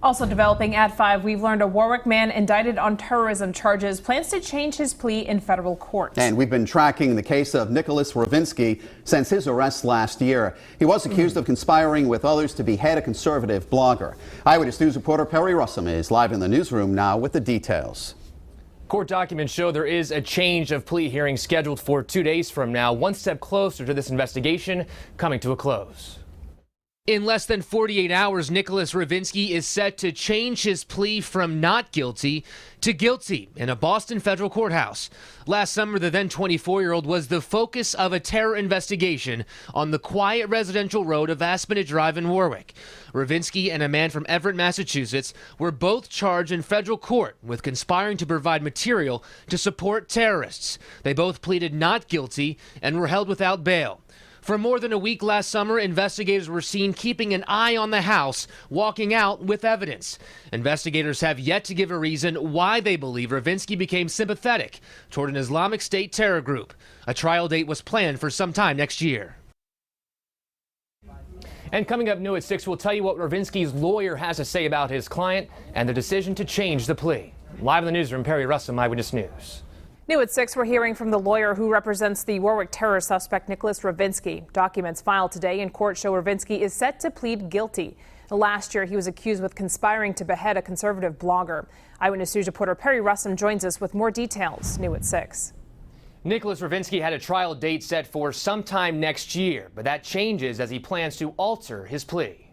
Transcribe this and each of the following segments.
Also developing at 5, we've learned a Warwick man indicted on terrorism charges plans to change his plea in federal court. And we've been tracking the case of Nicholas Rovinski since his arrest last year. He was accused of conspiring with others to behead a conservative blogger. Eyewitness News reporter Perry Russum is live in the newsroom now with the details. Court documents show there is a change of plea hearing scheduled for 2 days from now, one step closer to this investigation coming to a close. In less than 48 hours, Nicholas Rovinski is set to change his plea from not guilty to guilty in a Boston federal courthouse. Last summer, the then 24-year-old was the focus of a terror investigation on the quiet residential road of Aspenit Drive in Warwick. Rovinski and a man from Everett, Massachusetts, were both charged in federal court with conspiring to provide material to support terrorists. They both pleaded not guilty and were held without bail. For more than a week last summer, investigators were seen keeping an eye on the house, walking out with evidence. Investigators have yet to give a reason why they believe Rovinski became sympathetic toward an Islamic State terror group. A trial date was planned for sometime next year. And coming up new at 6, we'll tell you what Rovinski's lawyer has to say about his client and the decision to change the plea. Live in the newsroom, Perry Russum, Eyewitness News. New at 6, we're hearing from the lawyer who represents the Warwick terror suspect Nicholas Rovinski. Documents filed today in court show Rovinski is set to plead guilty. Last year, he was accused with conspiring to behead a conservative blogger. Eyewitness News reporter Perry Russum joins us with more details. New at 6. Nicholas Rovinski had a trial date set for sometime next year, but that changes as he plans to alter his plea.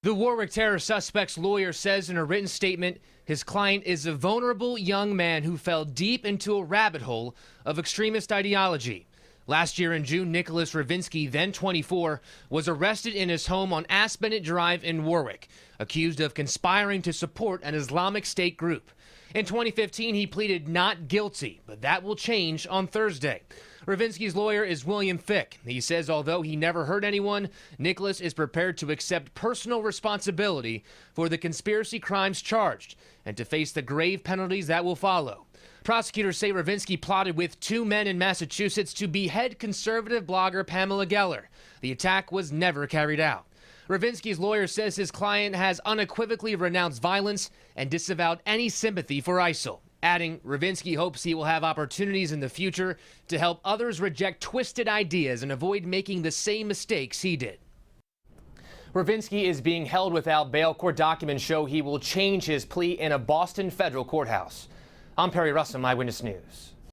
The Warwick terror suspect's lawyer says in a written statement his client is a vulnerable young man who fell deep into a rabbit hole of extremist ideology. Last year in June, Nicholas Rovinski, then 24, was arrested in his home on Aspenit Drive in Warwick, accused of conspiring to support an Islamic State group. In 2015, he pleaded not guilty, but that will change on Thursday. Rovinski's lawyer is William Fick. He says although he never hurt anyone, Nicholas is prepared to accept personal responsibility for the conspiracy crimes charged and to face the grave penalties that will follow. Prosecutors say Rovinski plotted with 2 men in Massachusetts to behead conservative blogger Pamela Geller. The attack was never carried out. Rovinski's lawyer says his client has unequivocally renounced violence and disavowed any sympathy for ISIL, adding Rovinski hopes he will have opportunities in the future to help others reject twisted ideas and avoid making the same mistakes he did. Rovinski is being held without bail. Court documents show he will change his plea in a Boston federal courthouse. I'm Perry Russum, Eyewitness News.